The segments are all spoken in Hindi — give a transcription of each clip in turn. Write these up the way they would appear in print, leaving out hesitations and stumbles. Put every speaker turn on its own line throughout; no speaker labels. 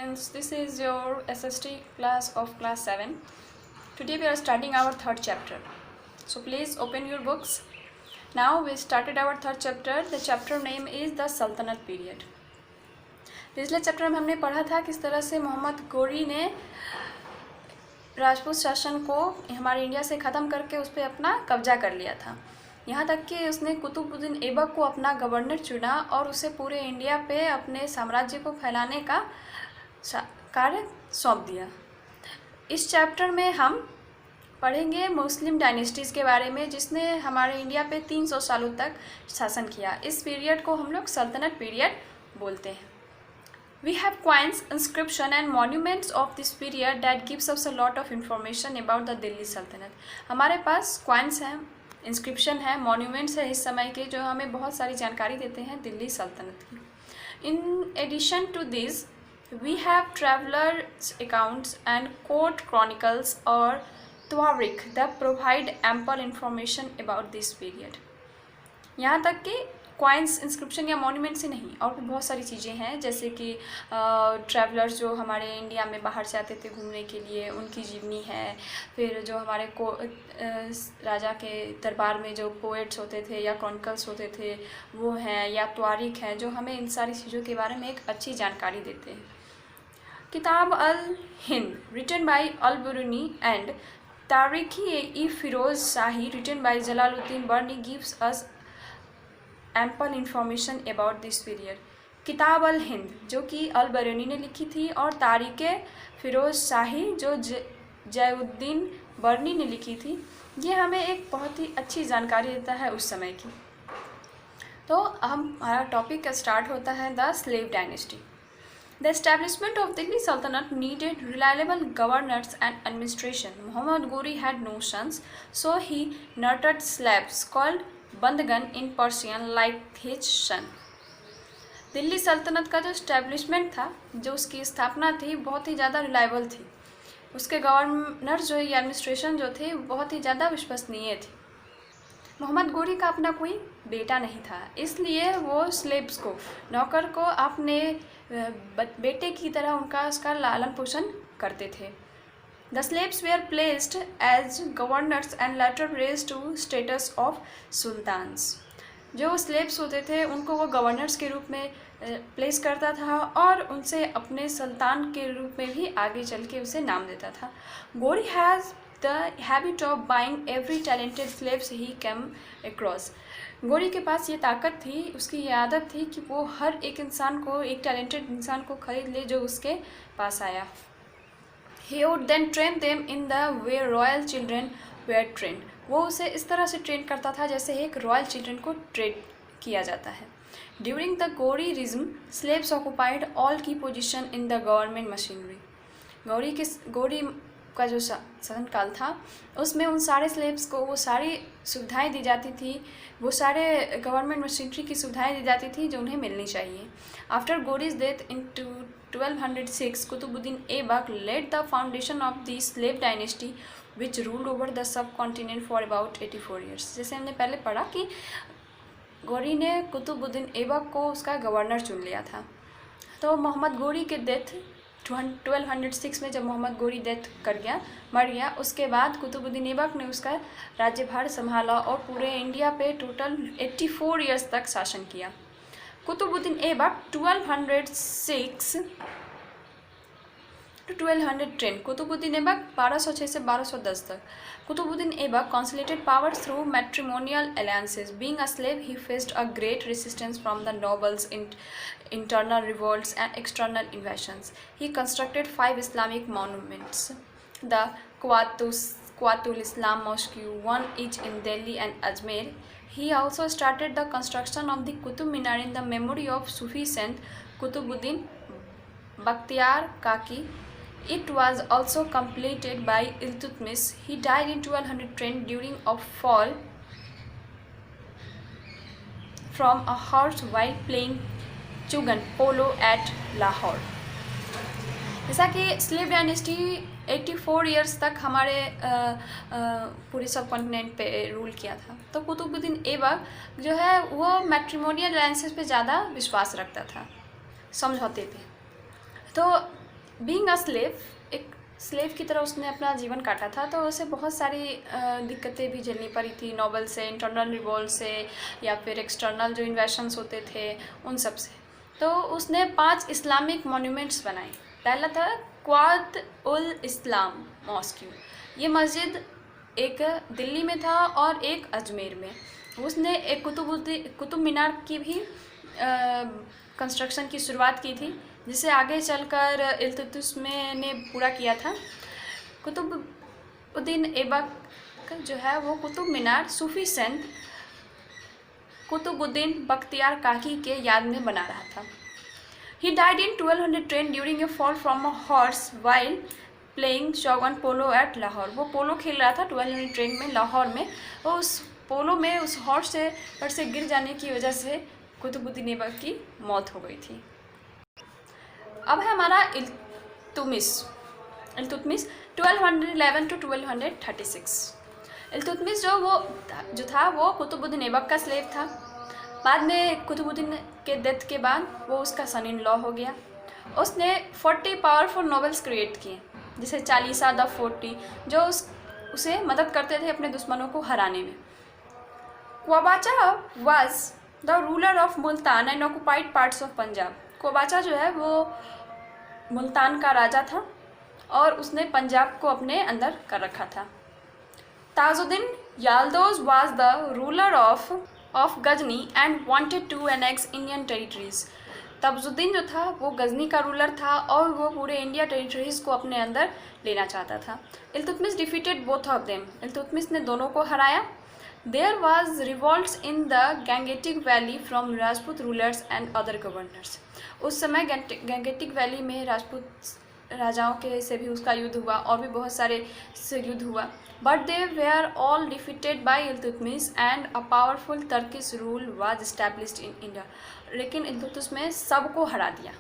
students, this is your SST class of class 7. Today we are starting our third chapter. So please open your books. Now we started our third chapter. The chapter name is the Sultanate period. पिछले चैप्टर में हमने पढ़ा था किस तरह से मोहम्मद गोरी ने राजपूत शासन को हमारे इंडिया से ख़त्म करके उस पर अपना कब्जा कर लिया था। यहाँ तक कि उसने कुतुबुद्दीन ऐबक को अपना गवर्नर चुना और उसे पूरे इंडिया पे अपने साम्राज्य को फैलाने का कार्य सौंप दिया। इस चैप्टर में हम पढ़ेंगे मुस्लिम डायनेस्टीज़ के बारे में जिसने हमारे इंडिया पे 300 सालों तक शासन किया। इस पीरियड को हम लोग सल्तनत पीरियड बोलते हैं। We have coins, inscription and monuments of this period that gives us a lot of information about the Delhi Sultanate. हमारे पास coins हैं, inscription है, monuments है इस समय के जो हमें बहुत सारी जानकारी देते हैं दिल्ली सल्तनत की। In addition to this, we have travelers accounts and court chronicles or Tawarikh that provide ample information about this period. यहाँ तक कि कॉइन्स इंस्क्रिप्शन या मॉन्यूमेंट से नहीं और भी बहुत सारी चीज़ें हैं जैसे कि ट्रैवलर्स जो हमारे इंडिया में बाहर से आते थे घूमने के लिए उनकी जीवनी है। फिर जो हमारे को राजा के दरबार में जो पोएट्स होते थे या क्रॉनिकल्स होते थे वो हैं या तवारीख हैं जो हमें इन सारी चीज़ों के बारे में एक अच्छी जानकारी देते हैं। Kitab al Hind written by al Biruni and Tarikh e Firoz Shahi written by Jalaluddin Barni gives us ample information about this period. Kitab al Hind जो कि अल बरूनी ने लिखी थी और तारीख-ए-फिरोज शाही जो जलालुद्दीन बर्नी ने लिखी थी, ये हमें एक बहुत ही अच्छी जानकारी देता है उस समय की। तो हमारा टॉपिक स्टार्ट होता है the slave dynasty. The establishment of Delhi Sultanate needed reliable governors and administration. Muhammad Ghori had no sons, so he nurtured slaves called bandagan in Persian like his son. Delhi सल्तनत का जो इस्टेब्लिशमेंट था, जो उसकी स्थापना थी, बहुत ही ज़्यादा रिलायबल थी। उसके गवर्नर जो या एडमिनिस्ट्रेशन जो थे बहुत ही ज़्यादा विश्वसनीय थी। मोहम्मद गोरी का अपना कोई बेटा नहीं था, इसलिए वो स्लेब्स को नौकर को अपने बेटे की तरह उसका लालन पोषण करते थे। The slaves were placed as governors and later raised to status of sultans. जो स्लेब्स होते थे उनको वो गवर्नर्स के रूप में प्लेस करता था और उनसे अपने सुल्तान के रूप में भी आगे चल के उसे नाम देता था। गोरी has the habit of buying every talented slaves he came across. गोरी के पास ये ताकत थी, उसकी ये आदत थी कि वो हर एक इंसान को, एक टैलेंटेड इंसान को खरीद ले जो उसके पास आया। He would then train them in the way royal children were trained. वो उसे इस तरह से ट्रेन करता था जैसे एक रॉयल चिल्ड्रन को ट्रेन किया जाता है। During the Ghoriism, slaves occupied all key position in the government machinery. Gauri का जो शासनकाल था उसमें उन सारे स्लेब्स को वो सारी सुविधाएं दी जाती थी, वो सारे गवर्नमेंट मशीनरी की सुविधाएं दी जाती थी जो उन्हें मिलनी चाहिए। After Ghori's death in 1206, Qutbuddin Aibak laid the foundation of the slave dynasty which ruled over the subcontinent for about 84 years. जैसे हमने पहले पढ़ा कि गोरी ने कुतुबुद्दीन ऐबक को उसका गवर्नर चुन लिया था। तो मोहम्मद गोरी के डेथ 1206 में जब मोहम्मद गोरी मर गया, उसके बाद कुतुबुद्दीन ऐबक ने उसका राज्यभार संभाला और पूरे इंडिया पे टोटल 84 ईयर्स तक शासन किया। कुतुबुद्दीन ऐबक 1206 to 1210, कुतुबुद्दीन ऐबक 1206 से 1210 तक। Qutubuddin Aibak consolidated power through matrimonial alliances. Being a slave, he faced a great resistance from the nobles, internal revolts and external invasions. He constructed 5 Islamic monuments: the Quwatul Islam Mosque, one each in Delhi and Ajmer. He also started the construction of the Qutub Minar in the memory of Sufi Saint Qutubuddin Bakhtiar Kaki. It was also completed by Iltutmish. He died in 1210 during a fall from a horse while playing chugan polo at Lahore. जैसा कि स्लेव डायनेस्टी 84 ईयर्स तक हमारे पूरे सब कॉन्टिनेंट पे रूल किया था, तो कुतुबुद्दीन ऐबक जो है वो मैट्रिमोनियल अलायंसेस पे ज़्यादा विश्वास रखता था, समझौते पे। तो बीइंग अ स्लेव, एक स्लेव की तरह उसने अपना जीवन काटा था, तो उसे बहुत सारी दिक्कतें भी झेलनी पड़ी थी, नोबल से, इंटरनल रिवोल्ट से, या फिर एक्सटर्नल जो इन्वेशंस होते थे उन सब से। तो उसने 5 इस्लामिक मॉन्यूमेंट्स बनाए। पहला था क्वाद उल इस्लाम मॉस्क्यू। ये मस्जिद एक दिल्ली में था और एक अजमेर में। उसने एक कुतुब मीनार की भी कंस्ट्रक्शन की शुरुआत की थी, जिसे आगे चलकर इल्तुतमिश ने पूरा किया था। कुतुबुद्दीन ऐबक जो है वो कुतुब मीनार सूफी संत कुतुबुद्दीन बख्तियार काकी के याद में बना रहा था। He died in 1210 during a fall from a horse while playing शौगन polo at Lahore. वो पोलो खेल रहा था 1210 में लाहौर में, और उस पोलो में उस हॉर्स पर से गिर जाने की वजह से कुतुबुद्दीन ऐबक की मौत हो गई थी। अब है हमारा इल्तुतमिश 1211 to 1236। इल्तुतमिश जो था वो कुतुबुद्दीन ऐबक का स्लेव था। बाद में कुतुबुद्दीन के डेथ के बाद वो उसका सन इन लॉ हो गया। उसने 40 पावरफुल नॉवेल्स क्रिएट किए, जिसे चालीसा द 40, जो उसे मदद करते थे अपने दुश्मनों को हराने में। Qabacha was the ruler of Multan and occupied parts of Punjab. Qabacha जो है वो मुल्तान का राजा था और उसने पंजाब को अपने अंदर कर रखा था। Tajuddin Yaldoz was the ruler of Ghazni and wanted to annex Indian territories. Tajuddin जो था वो गजनी का रूलर था और वो पूरे इंडिया टेरिटरीज को अपने अंदर लेना चाहता था। Iltutmish defeated both of them. Iltutmish ने दोनों को हराया। There was revolts in the Gangetic valley from Rajput rulers and other governors. उस समय गैंगेटिक वैली में राजपूत राजाओं के से भी उसका युद्ध हुआ और भी बहुत सारे से युद्ध हुआ। But they were all defeated by Iltutmish and a powerful Turkish rule was established in India. लेकिन इल्तुतमिश में सबको हरा दिया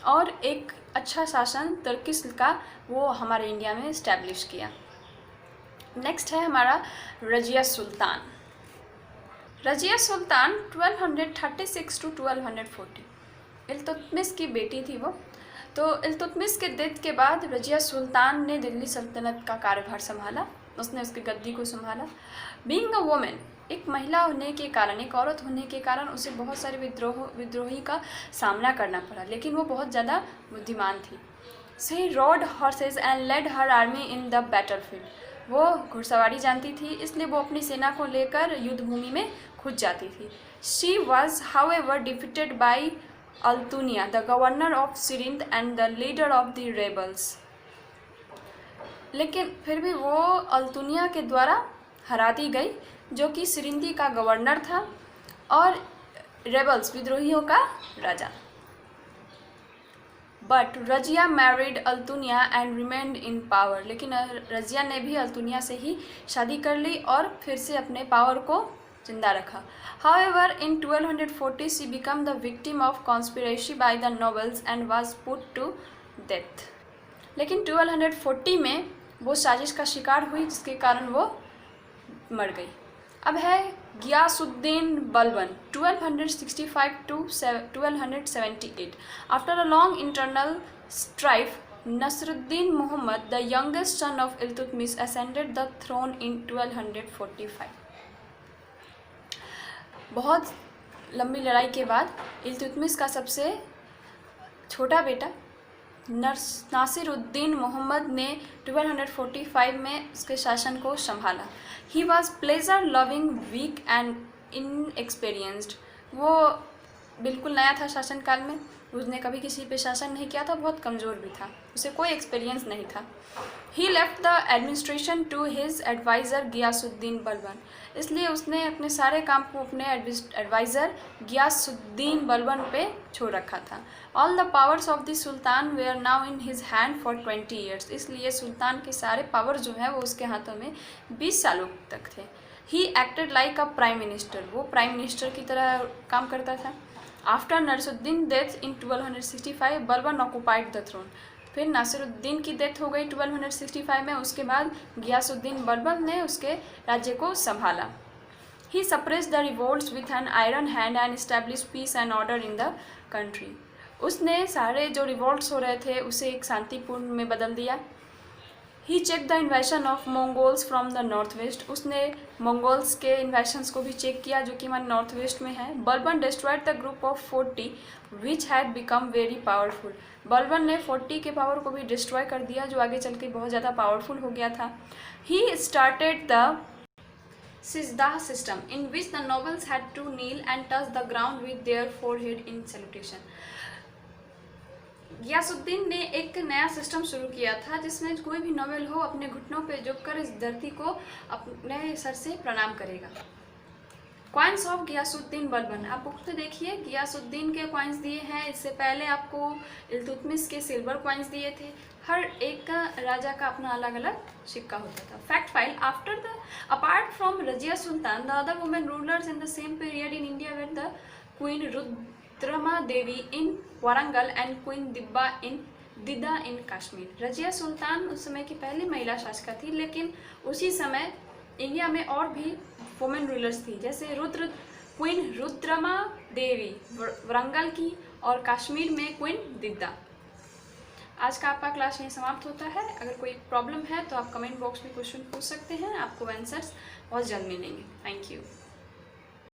और एक अच्छा शासन तुर्किश का वो हमारे इंडिया में इस्टेब्लिश किया। नेक्स्ट है हमारा रजिया सुल्तान। रजिया सुल्तान 1236 to 1240। इल्तुतमिश की बेटी थी वो। तो इल्तुतमिश के डेथ के बाद रजिया सुल्तान ने दिल्ली सल्तनत का कार्यभार संभाला। उसने उसकी गद्दी को संभाला। बीइंग अ वुमेन, एक महिला होने के कारण, एक औरत होने के कारण उसे बहुत सारे विद्रोही का सामना करना पड़ा, लेकिन वो बहुत ज़्यादा बुद्धिमान थी। She rode horses and led her army in the battlefield. वो घुड़सवारी जानती थी, इसलिए वो अपनी सेना को लेकर युद्ध भूमि में खुद जाती थी। She was however defeated by Altunia, the governor of Sirhind and the leader of the rebels. लेकिन फिर भी वो अल्तुनिया के द्वारा हरा दी गई, जो कि सिरिंधी का गवर्नर था और रेबल्स विद्रोहियों का राजा। But Razia married Altunia and remained in power. लेकिन रजिया ने भी अल्तुनिया से ही शादी कर ली और फिर से अपने पावर को जिंदा रखा। However, in 1240 she became the victim of conspiracy by the nobles and was put to death। लेकिन 1240 में वो साजिश का शिकार हुई, जिसके कारण वो मर गई। अब है Ghiyasuddin Balban 1265 to 1278। After a long internal strife, Nasruddin Muhammad, the youngest son of Iltutmish, ascended the throne in 1245। बहुत लंबी लड़ाई के बाद इल्तुतमिश का सबसे छोटा बेटा नासिरुद्दीन मोहम्मद ने 1245 में उसके शासन को संभाला। He was pleasure loving, weak and inexperienced. वो बिल्कुल नया था शासन काल में, उसने कभी किसी पे शासन नहीं किया था, बहुत कमज़ोर भी था, उसे कोई एक्सपीरियंस नहीं था। He left the administration to his adviser Ghiyasuddin Balban. इसलिए उसने अपने सारे काम को अपने एडवाइज़र गियासुद्दीन बलबन पे छोड़ रखा था। All the powers of the sultan were now in his hand for 20 years. इसलिए सुल्तान के सारे पावर जो है वो उसके हाथों में 20 सालों तक थे। He acted like a prime minister. वो प्राइम मिनिस्टर की तरह काम करता था। After Nasruddin death in 1265 Balban occupied the throne. फिर नासिरुद्दीन की डेथ हो गई 1265 में। उसके बाद गियासुद्दीन बलबन ने उसके राज्य को संभाला। He suppressed the revolts with an iron hand and establish peace and order in the country. उसने सारे जो रिवॉल्ट्स हो रहे थे उसे एक शांतिपूर्ण में बदल दिया। He check the invasion of Mongols from the north west, उसने मंगोल्स के इन्वेशंस को भी चेक किया जो कि हमारे नॉर्थ वेस्ट में है। Balban destroyed the group of 40 which had become very powerful, Balban ने 40 के पावर को भी डिस्ट्रॉय कर दिया जो आगे चल के बहुत ज़्यादा पावरफुल हो गया था। He started the sijdah system in which the nobles had to kneel and touch the ground with their forehead in salutation. Ghiyasuddin ने एक नया सिस्टम शुरू किया था जिसमें कोई भी नोबल हो अपने घुटनों पे झुककर इस धरती को अपने सर से प्रणाम करेगा। कॉइन्स ऑफ गियासुद्दीन बलबन, आप बुक में देखिए गियासुद्दीन के कॉइन्स दिए हैं। इससे पहले आपको इल्तुतमिश के सिल्वर कॉइन्स दिए थे। हर एक राजा का अपना अलग अलग सिक्का होता था। Fact file, after the apart from Razia Sultan the other women rulers in the same period in India were the queen Rudrama Devi in Warangal and queen Didda in Kashmir. Razia Sultan उस समय की पहली महिला शासिका थी, लेकिन उसी समय इंडिया में और भी वुमेन रूलर्स थी, जैसे क्वीन रुद्रमा देवी वारंगल की और कश्मीर में क्वीन दिदा। आज का आपका क्लास यहीं समाप्त होता है। अगर कोई प्रॉब्लम है तो आप कमेंट बॉक्स में क्वेश्चन पूछ सकते हैं, आपको आंसर्स बहुत जल्द मिलेंगे। Thank you.